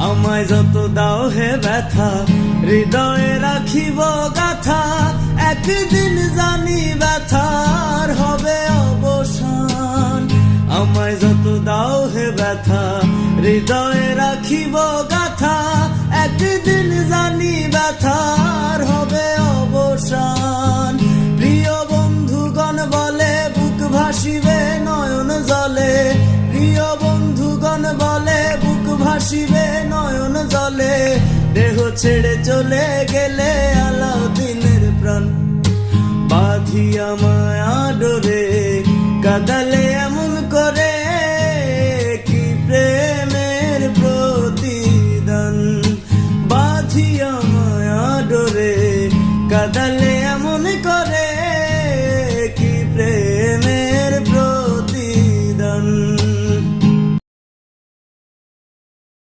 আমায় যত দাও হে ব্যথা, হৃদয়ে রাখিব গাথা, একদিন জানি ব্যথার হবে অবসান। আমায় যত দাও হে ব্যথা, হৃদয়ে রাখিব গাথা, একদিন জানি ব্যথার হবে অবসান। প্রিয় বন্ধুগণ বলে বুক ভাসিবে নয়ন জলে, প্রিয় বন্ধুগণ বলে বুক ভাসিবে নয়ন জলে, দেহ ছেড়ে চলে গেলে আলাউদ্দিনের প্রাণ। বাঁধিয়া মায়া ডোরে কাদালে